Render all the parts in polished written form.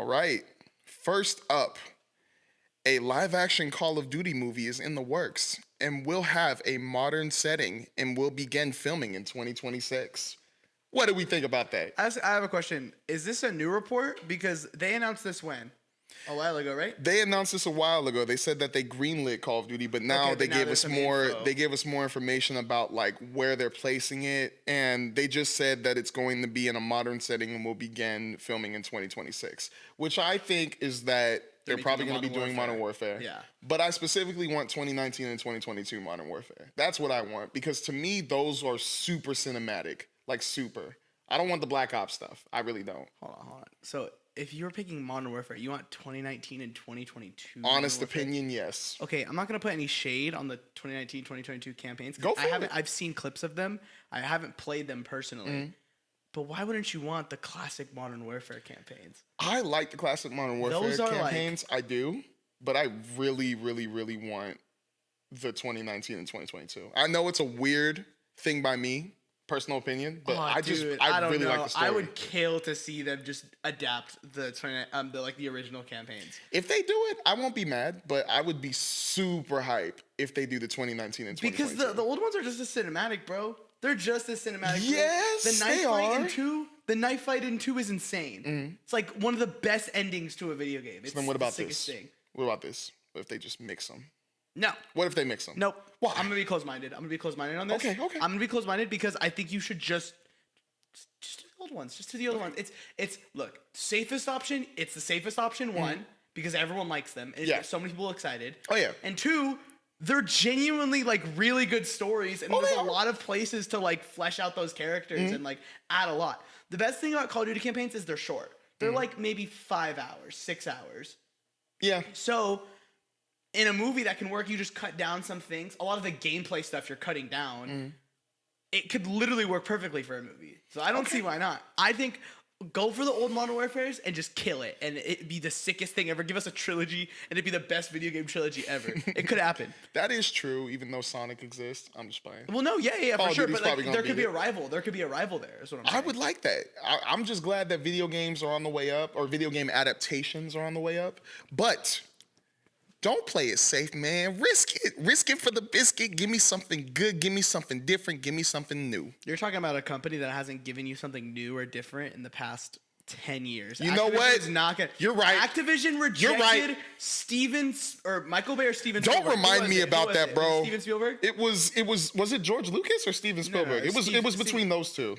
right. First up, a live-action Call of Duty movie is in the works and will have a modern setting and will begin filming in 2026. What do we think about that? I have a question. Is this a new report? Because they announced this when? A while ago, right? They announced this a while ago. They said that they greenlit Call of Duty, but now they gave us more. Info. They gave us more information about like where they're placing it, and they just said that it's going to be in a modern setting and will begin filming in 2026. Which I think is that they're probably going to be doing Modern Warfare. Yeah. But I specifically want 2019 and 2022 Modern Warfare. That's what I want because to me those are super cinematic, like super. I don't want the Black Ops stuff. I really don't. Hold on. So if you're picking Modern Warfare, you want 2019 and 2022? Honest opinion, yes. Okay, I'm not going to put any shade on the 2019, 2022 campaigns. Go for it. I've seen clips of them. I haven't played them personally. Mm-hmm. But why wouldn't you want the classic Modern Warfare campaigns? I like the classic Modern Warfare campaigns. I do. But I really, really, really want the 2019 and 2022. I know it's a weird thing by me. Personal opinion, but I really like the story. I would kill to see them just adapt the original campaigns. If they do it, I won't be mad, but I would be super hype if they do the 2019 and 2022. Because the old ones are just as cinematic, bro. They're just as cinematic. Yes, The knife fight in 2 is insane. Mm-hmm. It's like one of the best endings to a video game. It's then what about this? What about this? What if they just mix them? No. What if they mix them? Nope. Well, I'm going to be close-minded. on this. Okay. I'm going to be close-minded because I think you should just do the old ones. Just do the old ones. It's look, safest option, it's the safest option, one, because everyone likes them. And so many people excited. Oh, yeah. And 2, they're genuinely like really good stories and there's a lot of places to like flesh out those characters and like add a lot. The best thing about Call of Duty campaigns is they're short. They're like maybe 5 hours, 6 hours. Yeah. So in a movie that can work, you just cut down some things. A lot of the gameplay stuff you're cutting down. It could literally work perfectly for a movie. So I don't see why not. I think go for the old Modern Warfares and just kill it. And it'd be the sickest thing ever. Give us a trilogy and it'd be the best video game trilogy ever. It could happen. That is true, even though Sonic exists. I'm just playing. Well, no, yeah, for sure. But like, there could be a rival. There could be a rival there, is what I'm saying. I would like that. I'm just glad that video games are on the way up, or video game adaptations are on the way up. But don't play it safe, man. Risk it. Risk it for the biscuit. Give me something good. Give me something different. Give me something new. You're talking about a company that hasn't given you something new or different in the past 10 years. You know what? You're right. Activision rejected Michael Bay or Steven Spielberg. Don't remind me about that, bro. Steven Spielberg? Was it George Lucas or Steven Spielberg? No, it was between those two.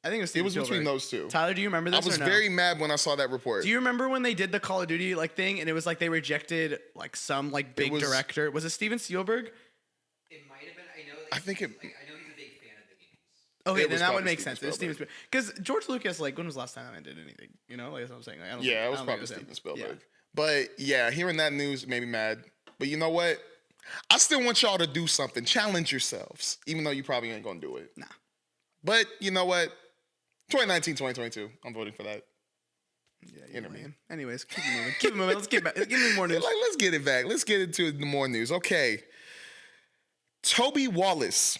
I think it was between those two. Tyler, do you remember this? I was very mad when I saw that report. Do you remember when they did the Call of Duty like thing and it was like they rejected like some like big director? Was it Steven Spielberg? It might have been. I know. I think it. I know he's a big fan of the games. Okay, then that would make sense. It was Steven Spielberg. Because George Lucas, like, when was the last time I did anything? You know, like that's what I'm saying. Like, it was probably Steven Spielberg. Yeah. But yeah, hearing that news made me mad. But you know what? I still want y'all to do something. Challenge yourselves, even though you probably ain't gonna do it. Nah. But you know what? 2019, 2022. I'm voting for that. Yeah, man. Anyways, keep moving. Keep moving. Let's get back. Give me more news. Let's get it back. Let's get into the more news. Okay. Toby Wallace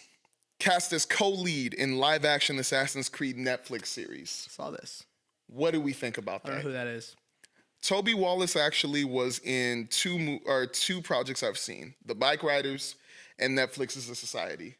cast as co-lead in live-action Assassin's Creed Netflix series. Saw this. What do we think about that? I don't know who that is. Toby Wallace actually was in two projects I've seen: The Bike Riders and Netflix's The Society.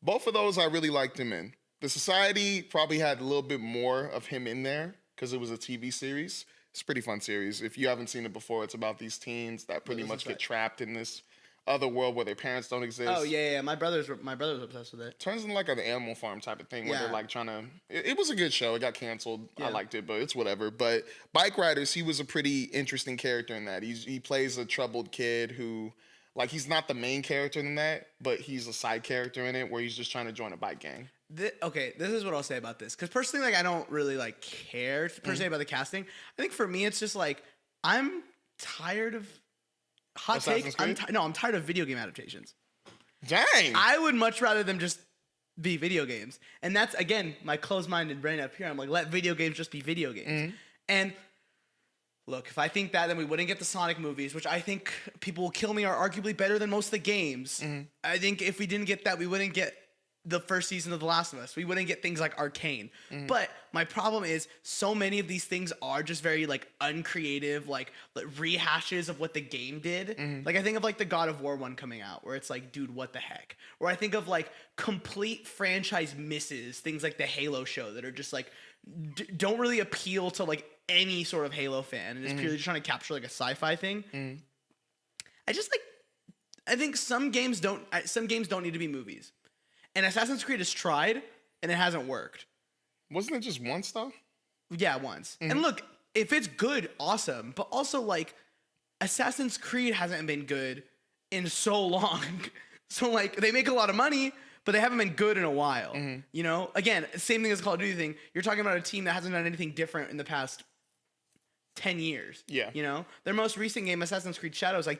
Both of those I really liked him in. The Society probably had a little bit more of him in there because it was a TV series. It's a pretty fun series. If you haven't seen it before, it's about these teens that pretty much get trapped in this other world where their parents don't exist. Oh yeah. My brother's obsessed with it. Turns into like an Animal Farm type of thing where they're like trying to. It was a good show. It got canceled. Yeah. I liked it, but it's whatever. But Bike Riders, he was a pretty interesting character in that. He plays a troubled kid who, like, he's not the main character in that, but he's a side character in it where he's just trying to join a bike gang. Okay, this is what I'll say about this. Because personally, like, I don't really like care per se about the casting. I think for me, it's just like I'm tired of hot take. I'm tired of video game adaptations. Dang. I would much rather them just be video games, and that's again my closed-minded brain up here. I'm like, let video games just be video games. And look, if I think that, then we wouldn't get the Sonic movies, which I think people will kill me are arguably better than most of the games. I think if we didn't get that, we wouldn't get the first season of The Last of Us. We wouldn't get things like Arcane. But my problem is so many of these things are just very like uncreative, like rehashes of what the game did. Like I think of like the God of War one coming out where it's like, dude, what the heck? Or I think of like complete franchise misses, things like the Halo show that are just like don't really appeal to like any sort of Halo fan and is purely just trying to capture like a sci-fi thing. I think some games don't need to be movies. And Assassin's Creed has tried, and it hasn't worked. Wasn't it just once though? Yeah, once. And look, if it's good, awesome. But also, like, Assassin's Creed hasn't been good in so long. So, like, they make a lot of money, but they haven't been good in a while. You know? Again, same thing as Call of Duty thing. You're talking about a team that hasn't done anything different in the past 10 years. Yeah. You know? Their most recent game, Assassin's Creed Shadows, I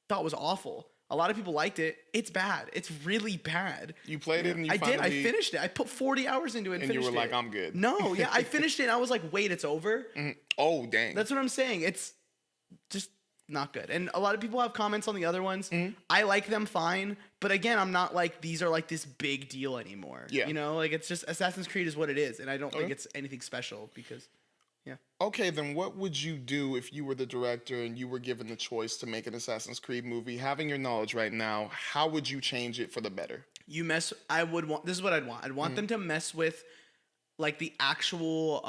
thought was awful. A lot of people liked it. It's bad. It's really bad. You played it and you I finally... did. I finished it. I put 40 hours into it and finished it. And you were like, I'm good. No, yeah. I finished it and I was like, wait, it's over? Oh, dang. That's what I'm saying. It's just not good. And a lot of people have comments on the other ones. I like them fine. But again, I'm not like, these are like this big deal anymore. Yeah. You know, like it's just Assassin's Creed is what it is. And I don't think it's anything special because... Yeah. Okay, then what would you do if you were the director and you were given the choice to make an Assassin's Creed movie? Having your knowledge right now, how would you change it for the better? This is what I'd want. I'd want them to mess with like the actual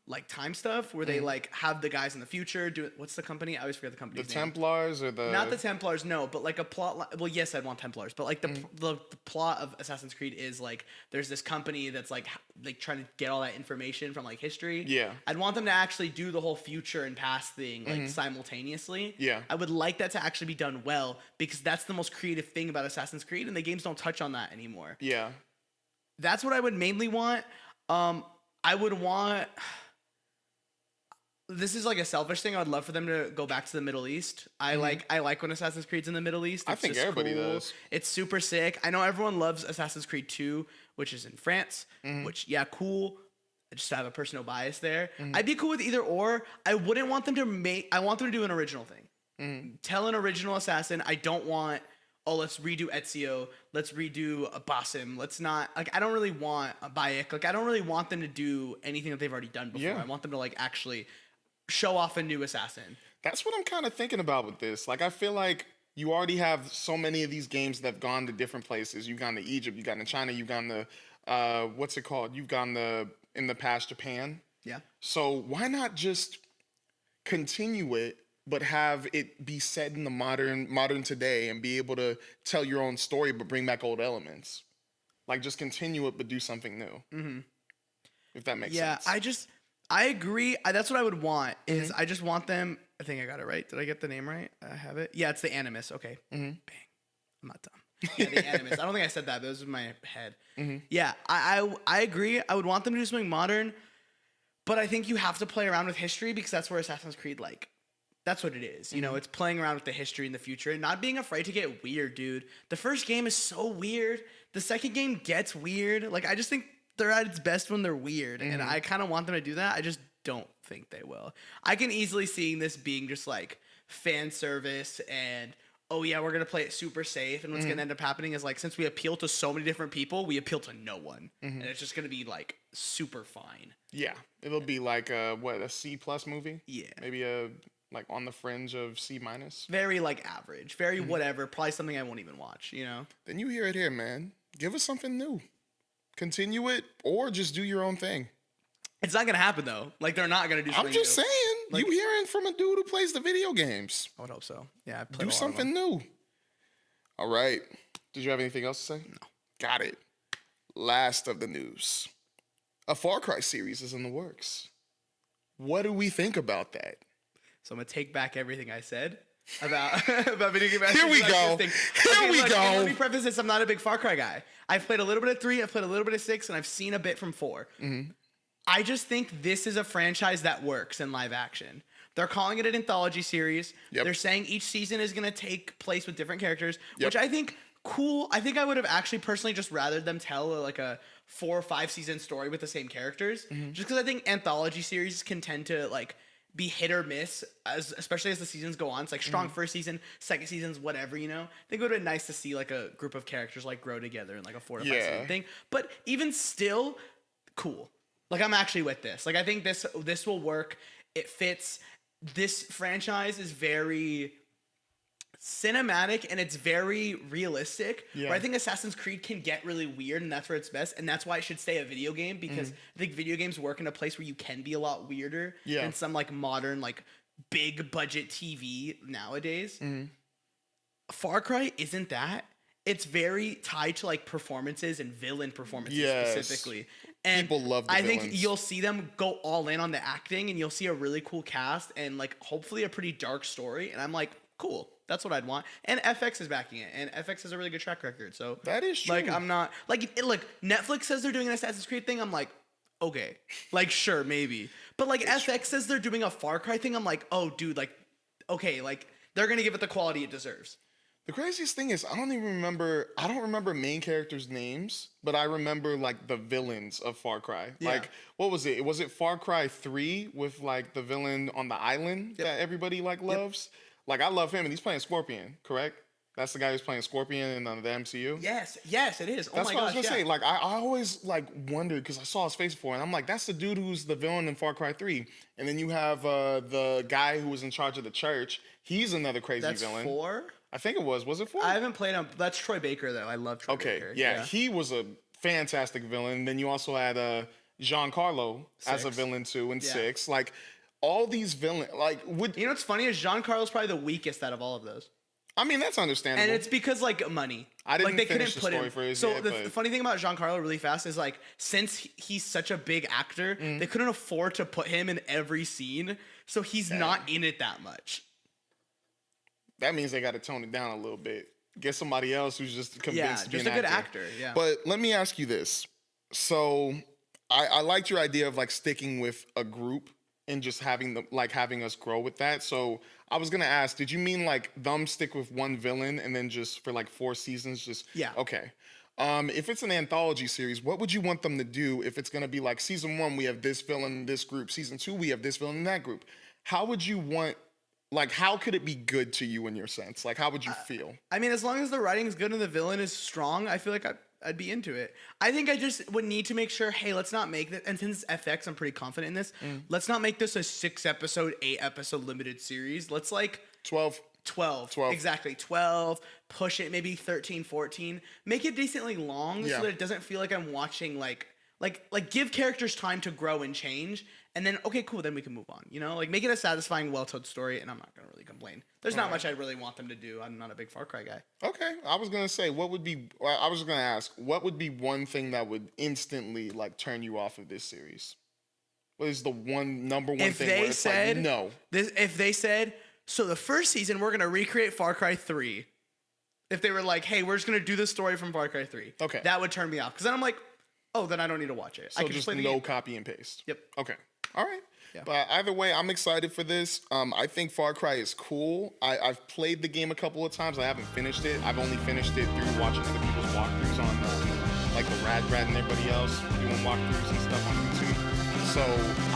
like time stuff where they like have the guys in the future do it. What's the company? I always forget the company's The name. Templars or the... Not the Templars, no, but like a plot. Well, yes, I'd want Templars, but like the plot of Assassin's Creed is like there's this company that's like trying to get all that information from like history. Yeah. I'd want them to actually do the whole future and past thing like simultaneously. Yeah. I would like that to actually be done well because that's the most creative thing about Assassin's Creed, and the games don't touch on that anymore. Yeah. That's what I would mainly want. I would want. This is like a selfish thing. I would love for them to go back to the Middle East. I like when Assassin's Creed's in the Middle East. I think everybody does. It's super sick. I know everyone loves Assassin's Creed 2, which is in France. Which cool. I just have a personal bias there. I'd be cool with either or. I wouldn't want them to make. I want them to do an original thing. Tell an original assassin. I don't want. Oh, let's redo Ezio. Let's redo Basim. Let's not like. I don't really want a Bayek. Like I don't really want them to do anything that they've already done before. Yeah. I want them to like actually show off a new assassin. That's what I'm kind of thinking about with this. Like, I feel like you already have so many of these games that have gone to different places. You've gone to Egypt. You've gone to China. You've gone to what's it called? You've gone to in the past Japan. Yeah. So why not just continue it? But have it be set in the modern today and be able to tell your own story, but bring back old elements. Like just continue it, but do something new. If that makes sense. Yeah, I agree. That's what I would want. Is I just want them. I think I got it right. Did I get the name right? I have it. Yeah, it's the Animus. Okay. Bang. I'm not dumb. Yeah, the Animus. I don't think I said that. But it was in my head. Yeah, I agree. I would want them to do something modern, but I think you have to play around with history because that's where Assassin's Creed that's what it is. You know, it's playing around with the history in the future and not being afraid to get weird, dude. The first game is so weird. The second game gets weird. Like, I just think they're at its best when they're weird. And I kind of want them to do that. I just don't think they will. I can easily see this being just like fan service and, oh yeah, we're going to play it super safe. And what's going to end up happening is like, since we appeal to so many different people, we appeal to no one. And it's just going to be like super fine. Yeah. It'll be like a C+ movie? Yeah. Maybe like on the fringe of C-. Very like average, very whatever, probably something I won't even watch, you know? Then you hear it here, man. Give us something new. Continue it or just do your own thing. It's not gonna happen though. Like they're not gonna do something I'm just new. saying, Like- you hearing from a dude who plays the video games. I would hope so. Yeah, I've played Do a lot of something new. All right. Did you have anything else to say? No. Got it. Last of the news. A Far Cry series is in the works. What do we think about that? So I'm gonna take back everything I said about video game. Here we go. Here we go. Let me preface this: I'm not a big Far Cry guy. I've played a little bit of 3, I've played a little bit of 6, and I've seen a bit from 4. I just think this is a franchise that works in live action. They're calling it an anthology series. Yep. They're saying each season is gonna take place with different characters, which I think cool. I think I would have actually personally just rather them tell like a 4 or 5 season story with the same characters, just because I think anthology series can tend to like be hit or miss, especially as the seasons go on. It's like strong first season, second season's whatever, you know. I think it would have been nice to see like a group of characters like grow together in like a 4 to 5 season thing. But even still, cool. Like I'm actually with this. Like I think this will work. It fits. This franchise is very cinematic and it's very realistic. Where I think Assassin's Creed can get really weird, and that's where it's best, and that's why it should stay a video game, because I think video games work in a place where you can be a lot weirder than some like modern like big budget TV nowadays. Far Cry isn't that. It's very tied to like performances and villain performances specifically. And people love the I villains. think you'll see them go all in on the acting, and you'll see a really cool cast and like hopefully a pretty dark story. And I'm like, cool. That's what I'd want. And FX is backing it, and FX has a really good track record. So that is true. Like I'm not like Netflix says they're doing an Assassin's Creed thing. I'm like, okay, like sure maybe. But like FX says they're doing a Far Cry thing. I'm like, oh dude, like okay, like they're gonna give it the quality it deserves. The craziest thing is I don't remember main characters' names, but I remember like the villains of Far Cry. Yeah. Like what was it? Was it Far Cry 3 with like the villain on the island that everybody like loves? Like I love him, and he's playing Scorpion, correct? That's the guy who's playing Scorpion in the MCU. Yes, it is. That's what I was gonna say. Like I always like wondered because I saw his face before, and I'm like, that's the dude who's the villain in Far Cry 3. And then you have the guy who was in charge of the church. He's another crazy villain. 4? I think it was. Was it 4? I haven't played him. That's Troy Baker though. I love Troy Baker. Yeah, he was a fantastic villain. Then you also had Giancarlo as a 6. villain too in 6. Like all these villains, like you know what's funny is Giancarlo's probably the weakest out of all of those. I mean, that's understandable. And it's because like money. I didn't like, they finish couldn't the put story him. for his So yet, the but funny thing about Giancarlo really fast is like since he's such a big actor, they couldn't afford to put him in every scene, so he's not in it that much. that means they got to tone it down a little bit. Get somebody else who's just convinced to be just an a good actor. Yeah. But let me ask you this. So I liked your idea of like sticking with a group and just having us grow with that. So I was gonna ask, did you mean like them stick with one villain and then just for like 4 seasons just okay. If it's an anthology series, what would you want them to do if it's gonna be like season 1 we have this villain in this group, season 2 we have this villain in that group? How would you want, like how could it be good to you in your sense? Like how would you feel? I mean, as long as the writing is good and the villain is strong, I feel like I'd be into it. I think I just would need to make sure, hey, let's not make this, and since it's FX, I'm pretty confident in this, let's not make this a 6-episode, 8-episode limited series. Let's like 12. Exactly. 12. Push it maybe 13, 14. Make it decently long so that it doesn't feel like I'm watching like give characters time to grow and change, and then okay, cool, then we can move on. You know, like make it a satisfying, well-told story, and I'm not gonna really complain. There's not much I really want them to do. I'm not a big Far Cry guy. Okay, I was gonna say, what would be one thing that would instantly like turn you off of this series? What is the number one thing where it's like, no? If they said, so the first season we're gonna recreate Far Cry 3. If they were like, hey, we're just gonna do this story from Far Cry 3. Okay. That would turn me off. Because then I'm like, oh, then I don't need to watch it. So I can just play the no game. copy and paste. Yep. Okay. All right. Yeah. But either way, I'm excited for this. I think Far Cry is cool. I've played the game a couple of times. I haven't finished it. I've only finished it through watching other people's walkthroughs on like the Rad and everybody else doing walkthroughs and stuff on YouTube. So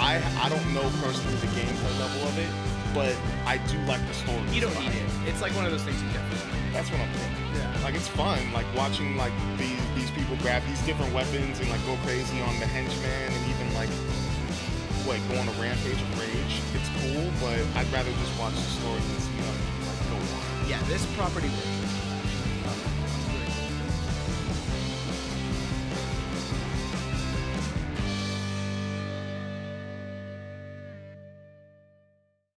I don't know personally the gameplay level of it, but I do like the story. You don't need it. It's like one of those things you definitely need. That's what I'm thinking. Yeah. Like it's fun, like watching like these people grab these different weapons and like go crazy on the henchmen and even like go on a rampage of rage. It's cool, but I'd rather just watch the story than see them like go on. Yeah, this property works.